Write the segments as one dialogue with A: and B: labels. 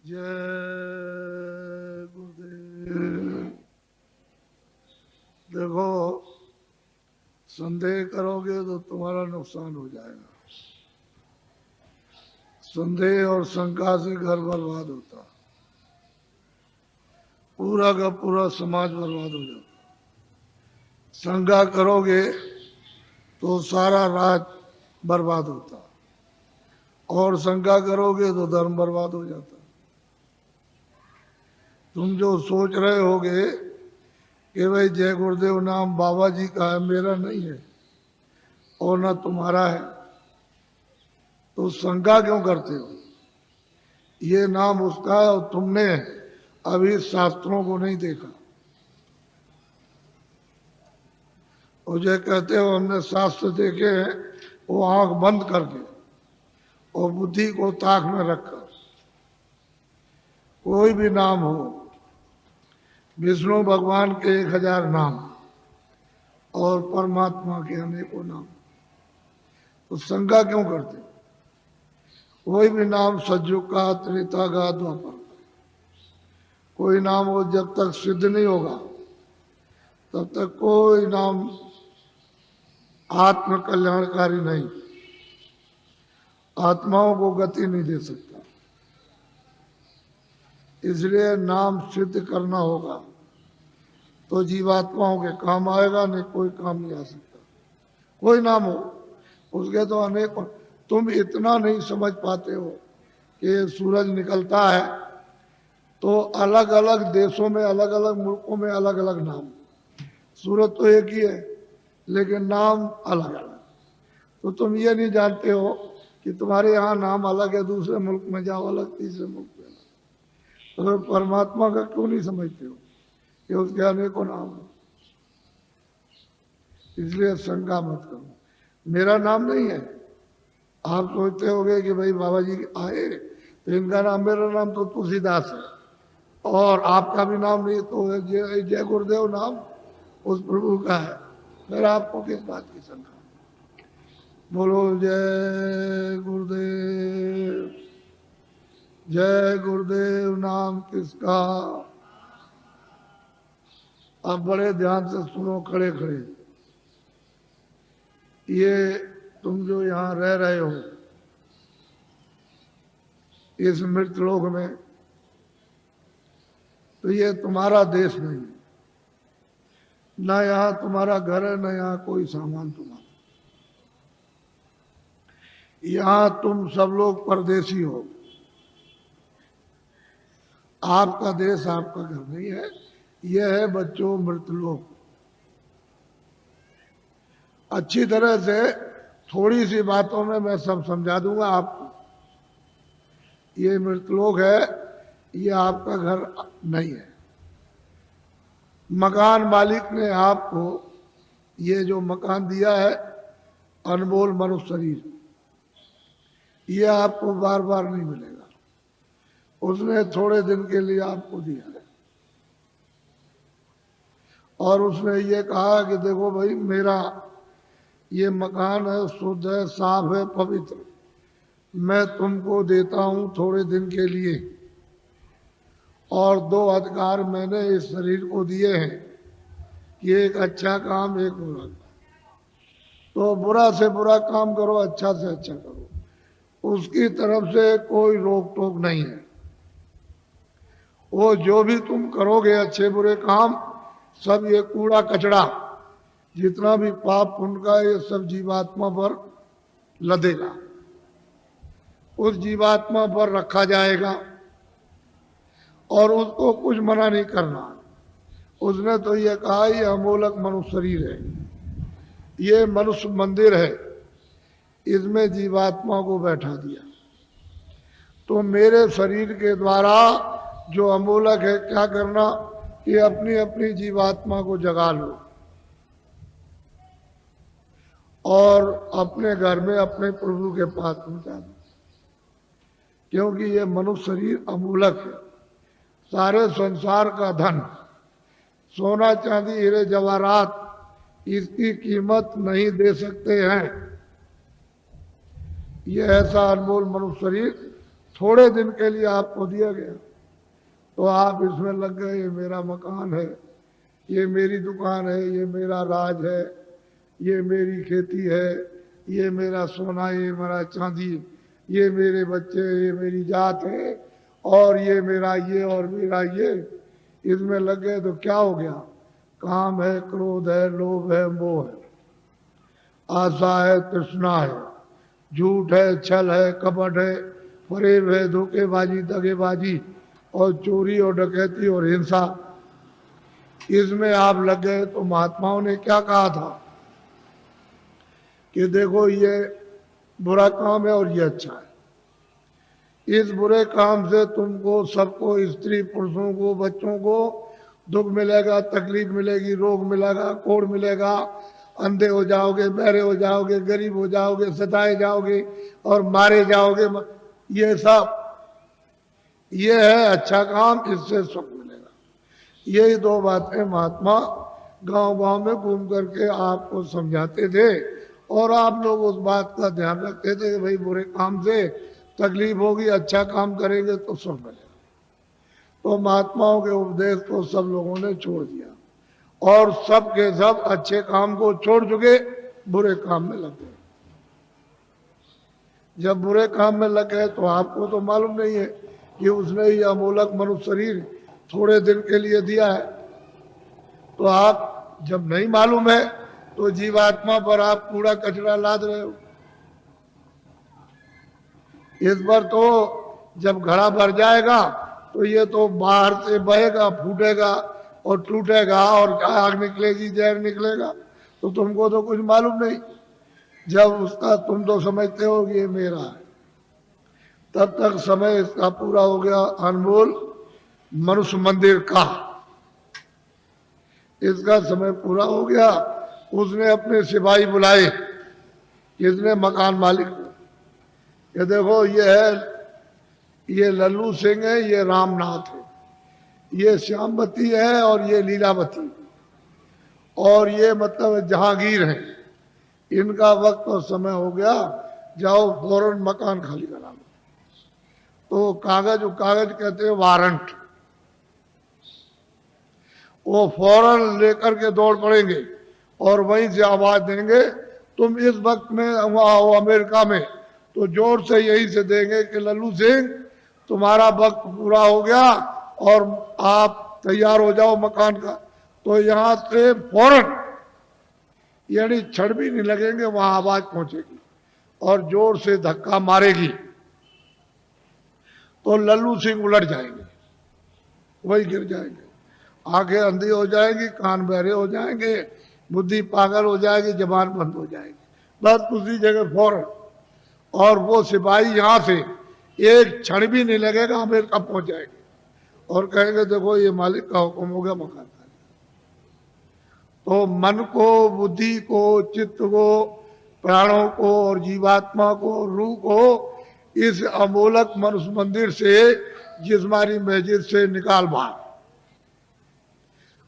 A: जय गुरुदेव। देखो, संदेह करोगे तो तुम्हारा नुकसान हो जाएगा। संदेह और शंका से घर बर्बाद होता, पूरा का पूरा समाज बर्बाद हो जाता। शंका करोगे तो सारा राज बर्बाद होता, और शंका करोगे तो धर्म बर्बाद हो जाता। तुम जो सोच रहे होगे कि भाई जय गुरुदेव नाम बाबा जी का है, मेरा नहीं है और ना तुम्हारा है, तो शंका क्यों करते हो? ये नाम उसका है और तुमने अभी शास्त्रों को नहीं देखा। और जो कहते हो हमने शास्त्र देखे हैं, वो आंख बंद करके और बुद्धि को ताक में रखकर। कोई भी नाम हो, विष्णु भगवान के 1000 नाम और परमात्मा के अनेकों नाम, तो शंका क्यों करते? कोई भी नाम सतयुग का, त्रेता का, द्वापर का, कोई नाम हो जब तक सिद्ध नहीं होगा तब तक कोई नाम आत्म कल्याणकारी नहीं, आत्माओं को गति नहीं दे सकता। इसलिए नाम सिद्ध करना होगा तो जीवात्माओं के काम आएगा, नहीं कोई काम नहीं आ सकता। कोई नाम हो, उसके तो अनेक। तुम इतना नहीं समझ पाते हो कि सूरज निकलता है तो अलग अलग देशों में, अलग अलग मुल्कों में अलग अलग नाम। सूरज तो एक ही है लेकिन नाम अलग अलग। तो तुम ये नहीं जानते हो कि तुम्हारे यहाँ नाम अलग है, दूसरे मुल्क में जाओ अलग, तीसरे मुल्क में अलग। तो परमात्मा का क्यों नहीं समझते हो कि उसके अनेकों नाम है? इसलिए शंका मत करो। मेरा नाम नहीं है। आप सोचते होगे कि भाई बाबा जी आए तो इनका नाम, मेरा नाम तो तुलसीदास है और आपका भी नाम नहीं, तो जय गुरुदेव नाम उस प्रभु का है। फिर आपको किस बात की शंका? बोलो जय गुरुदेव। जय गुरुदेव नाम किसका? अब बड़े ध्यान से सुनो, खड़े खड़े। ये तुम जो यहाँ रह रहे हो इस मृत लोक में, तो ये तुम्हारा देश नहीं है। ना यहाँ तुम्हारा घर है, ना यहाँ कोई सामान तुम्हारा। यहाँ तुम सब लोग परदेसी हो। आपका देश, आपका घर नहीं है। यह है बच्चों मृतलोक। अच्छी तरह से थोड़ी सी बातों में मैं सब समझा दूंगा आपको। ये मृतलोक है, ये आपका घर नहीं है। मकान मालिक ने आपको ये जो मकान दिया है, अनमोल मनुष्य शरीर, ये आपको बार बार नहीं मिलेगा। उसने थोड़े दिन के लिए आपको दिया है और उसने ये कहा कि देखो भाई, मेरा ये मकान है, शुद्ध है, साफ है, पवित्र, मैं तुमको देता हूं थोड़े दिन के लिए। और 2 अधिकार मैंने इस शरीर को दिए हैं कि एक अच्छा काम, एक बुरा काम। तो बुरा से बुरा काम करो, अच्छा से अच्छा करो, उसकी तरफ से कोई रोक टोक नहीं है। वो जो भी तुम करोगे अच्छे बुरे काम, सब ये कूड़ा कचड़ा, जितना भी पाप पुण्य का, ये सब जीवात्मा पर लदेगा, उस जीवात्मा पर रखा जाएगा और उसको कुछ मना नहीं करना। उसने तो ये कहा ये अमोलक मनुष्य शरीर है, ये मनुष्य मंदिर है, इसमें जीवात्मा को बैठा दिया। तो मेरे शरीर के द्वारा जो अमोलक है, क्या करना कि अपनी अपनी जीवात्मा को जगा लो और अपने घर में अपने प्रभु के पास पहुंचा दो। क्योंकि ये मनुष्य शरीर अमूलक है। सारे संसार का धन, सोना चांदी हीरे जवाहरात, इसकी कीमत नहीं दे सकते हैं। ये ऐसा अनमोल मनुष्य शरीर थोड़े दिन के लिए आपको दिया गया तो आप इसमें लग गए, ये मेरा मकान है, ये मेरी दुकान है, ये मेरा राज है, ये मेरी खेती है, ये मेरा सोना, ये मेरा चांदी, ये मेरे बच्चे, ये मेरी जात है, और ये मेरा ये और मेरा ये, इसमें लग गए तो क्या हो गया? काम है, क्रोध है, लोभ है, मोह है, आशा है, तृष्णा है, झूठ है, छल है, कपट है, फरेब है, धोखेबाजी, दगेबाजी और चोरी और डकैती और हिंसा, इसमें आप लग गए। तो महात्माओं ने क्या कहा था कि देखो ये बुरा काम है और ये अच्छा है। इस बुरे काम से तुमको सबको, स्त्री पुरुषों को, बच्चों को दुख मिलेगा, तकलीफ मिलेगी, रोग मिलेगा, कोढ़ मिलेगा, अंधे हो जाओगे, बहरे हो जाओगे, गरीब हो जाओगे, सताए जाओगे और मारे जाओगे। ये सब ये है अच्छा काम, इससे सुख मिलेगा। यही दो बातें महात्मा गांव-गांव में घूम करके आपको समझाते थे और आप लोग उस बात का ध्यान रखते थे कि भाई बुरे काम से तकलीफ होगी, अच्छा काम करेंगे तो सुख मिलेगा। तो महात्माओं के उपदेश को सब लोगों ने छोड़ दिया और सब के सब अच्छे काम को छोड़ चुके, बुरे काम में लग गए। जब बुरे काम में लग गए तो आपको तो मालूम नहीं है कि उसने ये अमोलक मनुष्य शरीर थोड़े दिन के लिए दिया है। तो आप जब नहीं मालूम है तो जीवात्मा पर आप कूड़ा कचरा लाद रहे हो। इस पर तो जब घड़ा भर जाएगा तो ये तो बाहर से बहेगा, फूटेगा और टूटेगा और आग निकलेगी, जहर निकलेगा, तो तुमको तो कुछ मालूम नहीं। जब उसका तुम तो समझते हो कि ये मेरा है, तब तक समय इसका पूरा हो गया। अनमोल मनुष्य मंदिर का इसका समय पूरा हो गया। उसने अपने सिपाही बुलाए, किसने? मकान मालिक को। ये देखो ये है, ये लल्लू सिंह है, ये रामनाथ है, ये श्यामवती है और ये लीलावती और ये मतलब जहांगीर है। इनका वक्त और समय हो गया, जाओ फौरन मकान खाली करा लो। तो कागज कहते हैं वारंट, वो फौरन लेकर के दौड़ पड़ेंगे और वहीं से आवाज देंगे, तुम इस वक्त में वहां हो अमेरिका में, तो जोर से यही से देंगे कि लल्लू सिंह तुम्हारा वक्त पूरा हो गया और आप तैयार हो जाओ मकान का। तो यहां से फौरन, यानी क्षण भी नहीं लगेंगे, वहां आवाज पहुंचेगी और जोर से धक्का मारेगी तो लल्लू सिंह उलट जाएंगे, वही गिर जाएंगे, आंखें अंधी हो जाएंगी, कान बहरे हो जाएंगे, बुद्धि पागल हो जाएगी, जबान बंद हो जाएगी, बस उसी जगह फौरन। और वो सिपाही यहां से एक क्षण भी नहीं लगेगा, अमेरिका पहुंच जाएंगे और कहेंगे देखो ये मालिक का हुक्म हो गया, मकान खाली। तो मन को, बुद्धि को, चित्त को, प्राणों को और जीवात्मा को, रूह को इस अमोलक मनुष्य मंदिर से, जिस्मानी मस्जिद से निकाल बाहर।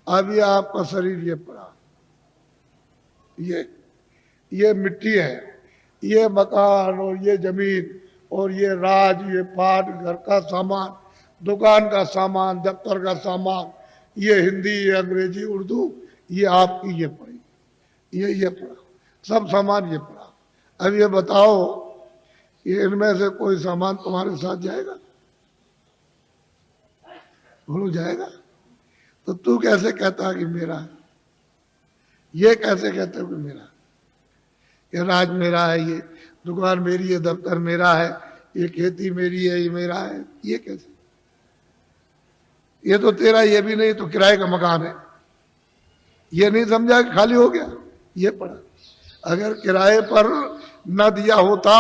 A: अब ये आपका शरीर ये पड़ा, ये मिट्टी है, ये मकान और ये जमीन और ये राज, ये पाट, घर का सामान, दुकान का सामान, दफ्तर का सामान, ये हिंदी, ये अंग्रेजी, उर्दू, ये आपकी ये पड़ी, ये पड़ा, सब सामान ये पड़ा। अब ये बताओ, ये इनमें से कोई सामान तुम्हारे साथ जाएगा? बोलो जाएगा? तो तू कैसे कहता कि मेरा है? ये कैसे कहते हो कि मेरा? ये राज मेरा है, ये दुकान मेरी है, दफ्तर मेरा है, ये खेती मेरी है, ये मेरा है, ये कैसे? ये तो तेरा ये भी नहीं तो किराए का मकान है, ये नहीं समझा कि खाली हो गया, ये पड़ा। अगर किराए पर न दिया होता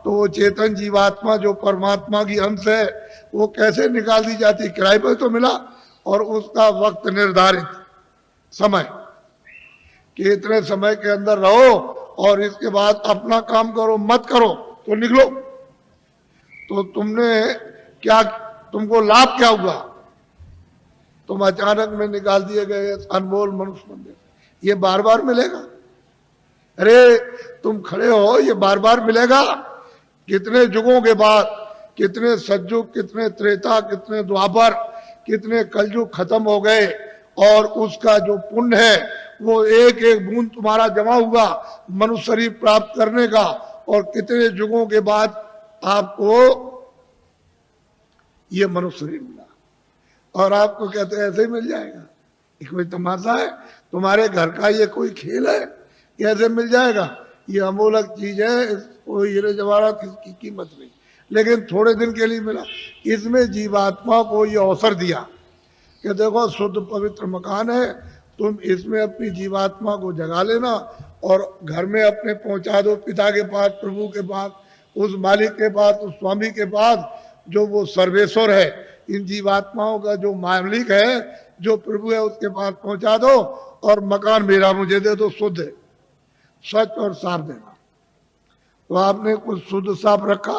A: तो वो चेतन जीवात्मा जो परमात्मा की अंश है वो कैसे निकाल दी जाती? किराए पर तो मिला और उसका वक्त निर्धारित समय कि इतने समय के अंदर रहो और इसके बाद अपना काम करो, मत करो तो निकलो। तो तुमने क्या, तुमको लाभ क्या हुआ? तुम अचानक में निकाल दिए गए अनमोल मनुष्य मंदिर। ये बार बार मिलेगा? अरे तुम खड़े हो, ये बार बार मिलेगा? कितने युगों के बाद कितने सतयुग, कितने त्रेता, कितने द्वापर, कितने कलयुग खत्म हो गए और उसका जो पुण्य है वो एक एक बूंद तुम्हारा जमा हुआ मनुष्य शरीर प्राप्त करने का, और कितने युगों के बाद आपको ये मनुष्य शरीर मिला और आपको कहते हैं ऐसे ही मिल जाएगा। ये कोई तमाशा है? तुम्हारे घर का ये कोई खेल है? कैसे मिल जाएगा? ये अमूल्य चीज है, कोई हीरे जवाहरात की कीमत नहीं, लेकिन थोड़े दिन के लिए मिला। इसमें जीवात्मा को ये अवसर दिया कि देखो शुद्ध पवित्र मकान है, तुम इसमें अपनी जीवात्मा को जगा लेना और घर में अपने पहुंचा दो पिता के पास, प्रभु के पास, उस मालिक के पास, उस स्वामी के पास जो वो सर्वेश्वर है। इन जीवात्माओं का जो मालिक है, जो प्रभु है, उसके पास पहुंचा दो और मकान मेरा मुझे दे दो, शुद्ध है, सच और साफ देना। तो आपने कुछ शुद्ध साफ रखा,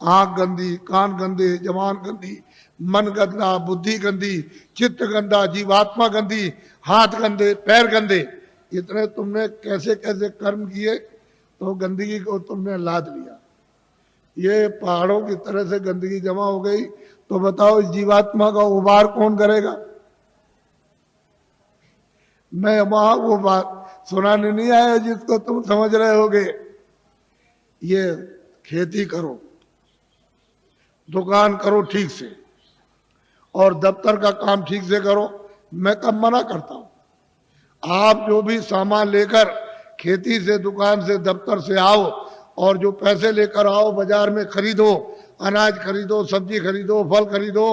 A: आंख गंदी, कान गंदे, जबान गंदी, मन गंदा, बुद्धि गंदी, चित्त गंदा, जीवात्मा गंदी, हाथ गंदे, पैर गंदे, इतने तुमने कैसे कैसे कर्म किए तो गंदगी को तुमने लाद लिया। ये पहाड़ों की तरह से गंदगी जमा हो गई, तो बताओ इस जीवात्मा का उबार कौन करेगा? मैं वहां वो बात सुनाने नहीं आया जिसको तुम समझ रहे होगे। ये खेती करो, दुकान करो ठीक से, और दफ्तर का काम ठीक से करो। मैं कब मना करता हूं? आप जो भी सामान लेकर खेती से, दुकान से, दफ्तर से आओ और जो पैसे लेकर आओ बाजार में खरीदो, अनाज खरीदो, सब्जी खरीदो, फल खरीदो,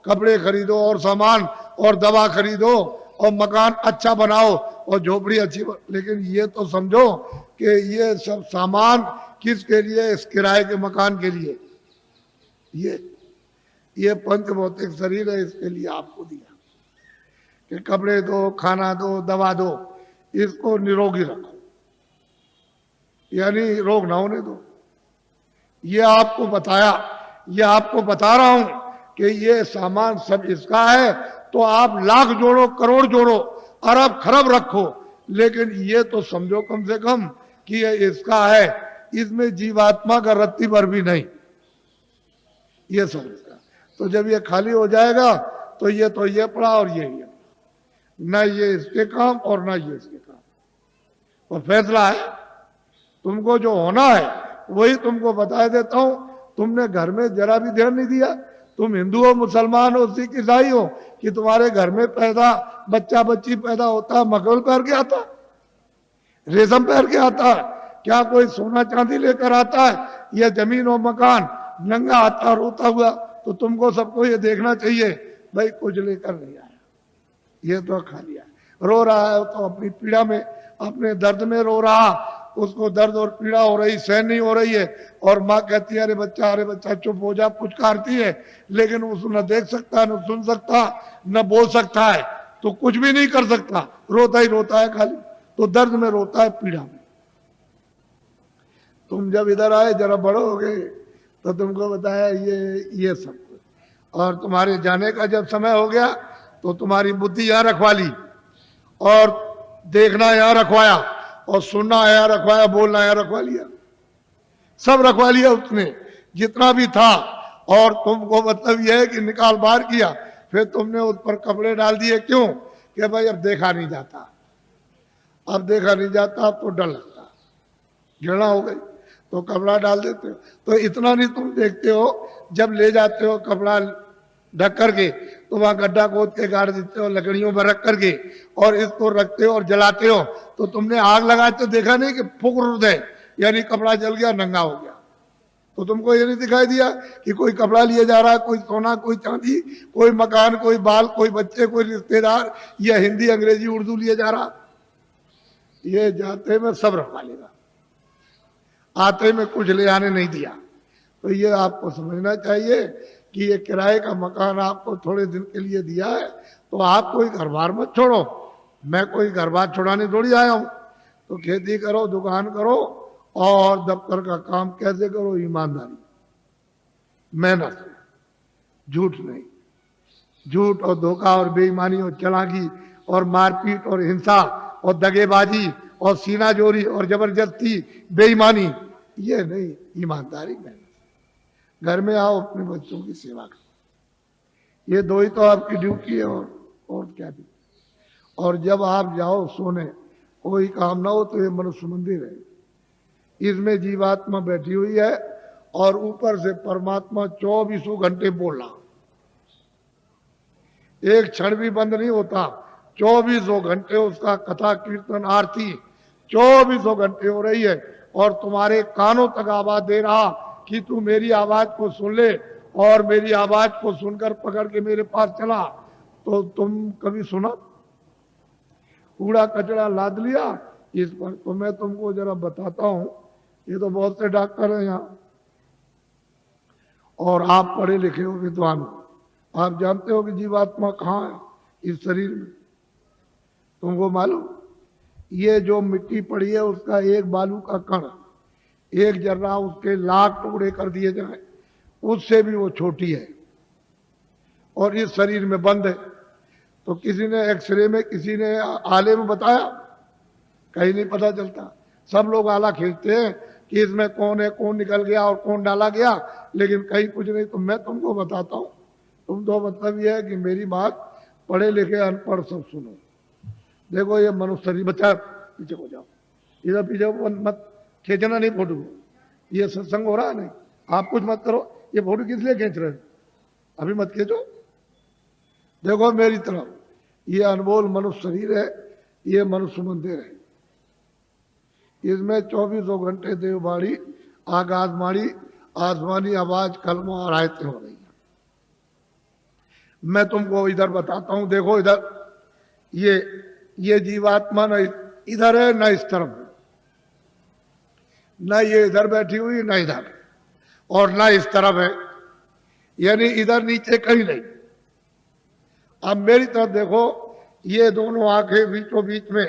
A: कपड़े खरीदो और सामान और दवा खरीदो और मकान अच्छा बनाओ और झोपड़ी अच्छी लेकिन ये तो समझो कि ये सब सामान किसके लिए? इस किराए के मकान के लिए। ये पंच भौतिक शरीर है, इसके लिए आपको दिया कि कपड़े दो, खाना दो, दवा दो, इसको निरोगी रखो, यानी रोग ना होने दो। ये आपको बताया, ये आपको बता रहा हूं कि ये सामान सब इसका है, तो आप लाख जोड़ो, करोड़ जोड़ो, अरब खरब रखो, लेकिन ये तो समझो कम से कम कि ये इसका है, इसमें जीवात्मा का रत्ती भर भी नहीं, ये सब इसका। तो जब ये खाली हो जाएगा तो ये पड़ा और ये ना ये इसके काम और ना ये इसके काम। और फैसला है, तुमको जो होना है वही तुमको बता देता हूं। तुमने घर में जरा भी ध्यान नहीं दिया। तुम हिंदू हो, मुसलमान हो, सिख, ईसाई हो, कि तुम्हारे घर में बच्चा बच्ची पैदा होता है मखमल पहन के आता है, रेशम पहन के आता है? क्या कोई सोना चांदी लेकर आता है? या जमीन और मकान नंगा आता रोता हुआ? तो तुमको सबको ये देखना चाहिए भाई कुछ लेकर नहीं आया, ये तो खा लिया। रो रहा है तो अपनी पीड़ा में, अपने दर्द में रो रहा, उसको दर्द और पीड़ा हो रही, सहन नहीं हो रही है, और माँ कहती है अरे बच्चा चुप हो जा, पुचकारती है, लेकिन उसको न देख सकता, न सुन सकता, न बोल सकता है, तो कुछ भी नहीं कर सकता, रोता ही रोता है खाली। तो दर्द में रोता है, पीड़ा में। तुम जब इधर आए, जरा बड़े हो गए, तो तुमको बताया ये सब कुछ, और तुम्हारे जाने का जब समय हो गया तो तुम्हारी बुद्धि यहाँ रखवा ली, और देखना यहाँ रखवाया, और सुनना यहाँ रखवाया, बोलना यहाँ रखवा लिया, सब रखवा लिया उसने जितना भी था। और तुमको मतलब यह है कि निकाल बाहर किया, फिर तुमने उस पर कपड़े डाल दिए। क्यों? कि भाई अब देखा नहीं जाता, अब देखा नहीं जाता, अब तो डर लगता, घृणा हो गई, तो कपड़ा डाल देते हो। तो इतना नहीं तुम देखते हो, जब ले जाते हो कपड़ा ढक करके तो वहां गड्ढा खोद के गाड़ देते हो, लकड़ियों पर रख करके, और इसको रखते हो और जलाते हो। तो तुमने आग लगाते देखा नहीं कि फूक दे, यानी कपड़ा जल गया, नंगा हो गया। तो तुमको ये नहीं दिखाई दिया कि कोई कपड़ा लिए जा रहा है, कोई सोना, कोई चांदी, कोई मकान, कोई बाल, कोई बच्चे, कोई रिश्तेदार, या हिंदी, अंग्रेजी, उर्दू लिए जा रहा? ये जाते में सब रखवा लेगा, आते में कुछ ले आने नहीं दिया। तो ये आपको समझना चाहिए कि ये किराए का मकान आपको थोड़े दिन के लिए दिया है, तो आप कोई घर बार मत छोड़ो। मैं कोई घर बार छोड़ाने थोड़ी आया हूं। तो खेती करो, दुकान करो, और दफ्तर का काम कैसे करो? ईमानदारी, मेहनत, झूठ नहीं। झूठ और धोखा और बेईमानी और चालाकी और मारपीट और हिंसा और दगेबाजी और सीनाजोरी और जबरदस्ती, बेईमानी, ये नहीं। ईमानदारी, मेहनत। घर में आओ, अपने बच्चों की सेवा करो। ये दो ही तो आपकी ड्यूटी है, और क्या ड्यूटी। और जब आप जाओ सोने, कोई काम ना हो, तो ये मनुष्य मंदिर है, इसमें जीवात्मा बैठी हुई है और ऊपर से परमात्मा 24 घंटे बोल रहा, एक क्षण भी बंद नहीं होता। 24 घंटे उसका कथा कीर्तन आरती 24 घंटे हो रही है, और तुम्हारे कानों तक आवाज दे रहा कि तू मेरी आवाज को सुन ले, और मेरी आवाज को सुनकर पकड़ के मेरे पास चला। तो तुम कभी सुना? कूड़ा कचरा लाद लिया इस पर। तो मैं तुमको जरा बताता हूं, ये तो बहुत से डॉक्टर हैं यहाँ, और आप पढ़े लिखे हो, विद्वान हो, आप जानते हो कि जीवात्मा कहाँ है इस शरीर में। तुमको मालूम, ये जो मिट्टी पड़ी है उसका एक बालू का कण, एक जर्रा उसके लाख टुकड़े कर दिए जाए, उससे भी वो छोटी है, और इस शरीर में बंद है। तो किसी ने एक्सरे में, किसी ने आले में बताया? कहीं नहीं पता चलता। सब लोग आला खींचते हैं कि इसमें कौन है, कौन निकल गया और कौन डाला गया, लेकिन कहीं कुछ नहीं। तो मैं तुमको बताता हूं, तुम तो मतलब ये है कि मेरी बात पढ़े लिखे अनपढ़ सब सुनो। देखो ये मनुष्य शरीर, बच्चा पीछे हो जाओ, इधर पीछे मत खींचना नहीं फोटो को, ये सत्संग हो रहा है नहीं, आप कुछ मत करो। ये फोटो किस लिए खींच रहे हो? अभी मत खींचो। देखो मेरी तरफ, ये अनमोल मनुष्य शरीर है, ये मनुष्य मंदिर है, इसमें 24 घंटे देववाणी, आकाशवाणी, आसमानी आवाज, कलमा और आयतें हो रही है। मैं तुमको इधर बताता हूं, देखो इधर, ये जीवात्मा न इधर है न इस तरफ है, न ये इधर बैठी हुई न इधर, और न इस तरफ है, यानी इधर नीचे कहीं नहीं। अब मेरी तरफ देखो, ये दोनों आंखें बीचों बीच में,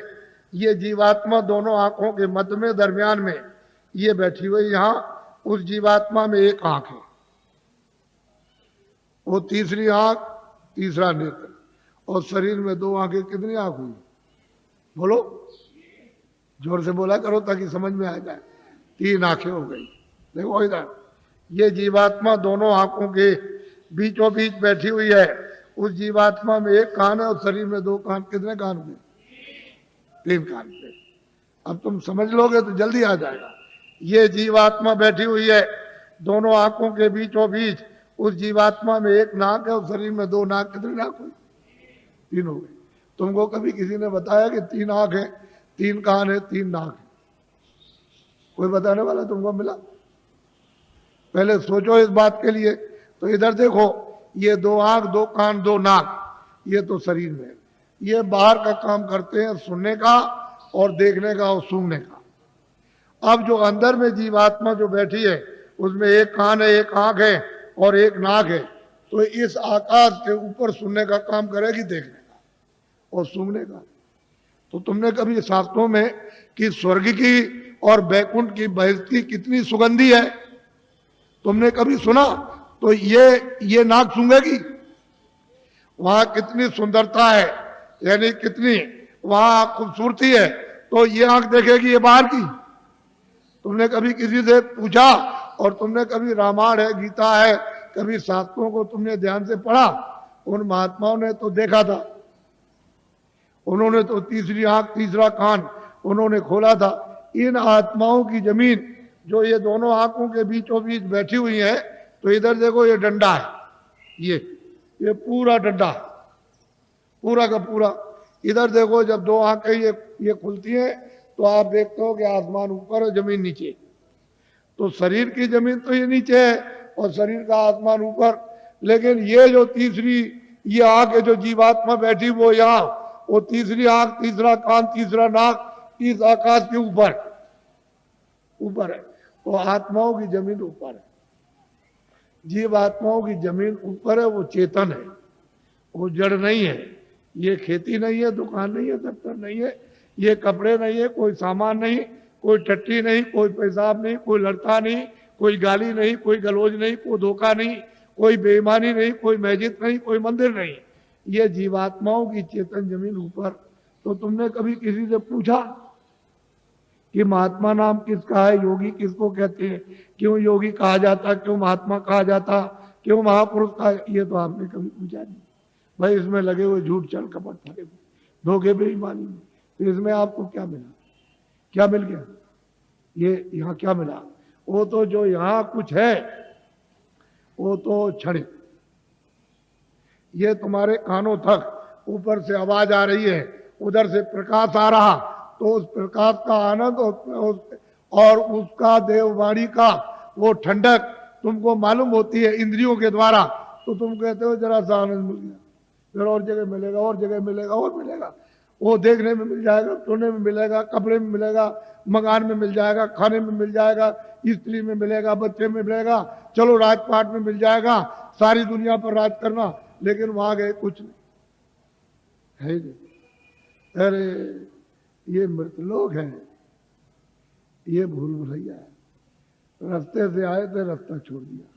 A: ये जीवात्मा दोनों आंखों के मध्य में, दरमियान में ये बैठी हुई। यहां उस जीवात्मा में एक आंख है, वो तीसरी आंख, तीसरा नेत्र, और शरीर में दो आंखें। कितनी आंख हुई? बोलो, जोर से बोला करो ताकि समझ में आ जाए। 3 आंखें हो गई। देखो इधर, ये जीवात्मा दोनों आंखों के बीचों बीच बैठी हुई है। उस जीवात्मा में एक कान है और शरीर में 2 कान। कितने कान हुए? 3 कान पे। अब तुम समझ लोगे तो जल्दी आ जाएगा। ये जीवात्मा बैठी हुई है दोनों आंखों के बीचों बीच। उस जीवात्मा में एक नाक है और शरीर में 2 नाक। कितनी नाक हुई? 3 हो गई। तुमको कभी किसी ने बताया कि 3 आंख है, 3 कान है, 3 नाक है? कोई बताने वाला तुमको मिला? पहले सोचो इस बात के लिए। तो इधर देखो, ये 2 आंख, 2 कान, 2 नाक, ये तो शरीर में। ये बाहर का काम करते हैं, सुनने का और देखने का और सूंघने का। अब जो अंदर में जीवात्मा जो बैठी है, उसमें एक कान है, एक आंख है और एक नाक है। तो इस आकाश के ऊपर सुनने का काम करेगी, देखने का और सूंघने का। तो तुमने कभी शास्त्रों में कि स्वर्ग की और बैकुंठ की बहिष्ठी कितनी सुगंधी है, तुमने कभी सुना? तो ये नाक सूंघेगी, वहां कितनी सुंदरता है, यानी कितनी वहां खूबसूरती है, तो ये आंख देखेगी ये बाहर की। तुमने कभी किसी से पूछा, और तुमने कभी रामायण है, गीता है, कभी शास्त्रों को तुमने ध्यान से पढ़ा? उन महात्माओं ने तो देखा था, उन्होंने तो तीसरी आंख, तीसरा कान उन्होंने खोला था। इन आत्माओं की जमीन जो ये दोनों आंखों के बीचों बीच बैठी हुई है, तो इधर देखो ये डंडा है, ये पूरा डंडा, पूरा का पूरा। इधर देखो, जब 2 आंखें ये खुलती हैं तो आप देखते हो कि आसमान ऊपर है, जमीन नीचे। तो शरीर की जमीन तो ये नीचे है और शरीर का आसमान ऊपर। लेकिन ये जो तीसरी ये आंख है जो जीवात्मा बैठी, वो यहाँ, वो तीसरी आंख, तीसरा कान, तीसरा नाक इस आकाश के ऊपर है। तो आत्माओं की जमीन ऊपर है, जीवात्माओं की जमीन ऊपर है। वो चेतन है, वो जड़ नहीं है। ये खेती नहीं है, दुकान नहीं है, दफ्तर नहीं है, ये कपड़े नहीं है, कोई सामान नहीं, कोई टट्टी नहीं, कोई पेशाब नहीं, कोई लड़का नहीं, कोई गाली नहीं, कोई गलोज नहीं, कोई धोखा नहीं, कोई बेईमानी नहीं, कोई मस्जिद नहीं, कोई मंदिर नहीं। ये जीवात्माओं की चेतन जमीन ऊपर। तो तुमने कभी किसी से पूछा कि महात्मा नाम किसका है, योगी किसको कहते हैं, क्यों योगी कहा जाता, क्यों महात्मा कहा जाता, क्यों महापुरुष कहा, ये तो आपने कभी पूछा नहीं। भाई इसमें लगे हुए झूठ चल कपट फरे हुए, धोखे बेईमानी में, तो इसमें आपको क्या मिला, क्या मिल गया, ये यहाँ क्या मिला? वो तो जो यहाँ कुछ है वो तो क्षणिक, ये तुम्हारे कानों तक ऊपर से आवाज आ रही है, उधर से प्रकाश आ रहा, तो उस प्रकाश का आनंद और उसका देववाणी का वो ठंडक तुमको मालूम होती है इंद्रियों के द्वारा, तो तुम कहते हो जरा सा आनंद मिल गया, फिर और जगह मिलेगा, और जगह मिलेगा, और मिलेगा, वो देखने में मिल जाएगा, सोने में मिलेगा, कपड़े में मिलेगा, मकान में मिल जाएगा, खाने में मिल जाएगा, स्त्री में मिलेगा, बच्चे में मिलेगा, चलो राजपाट में मिल जाएगा, सारी दुनिया पर राज करना, लेकिन वहां गए कुछ नहीं है नहीं। अरे ये मृतलोक है, ये भूल भुलैया है, रास्ते से आए थे रास्ता छोड़ दिया।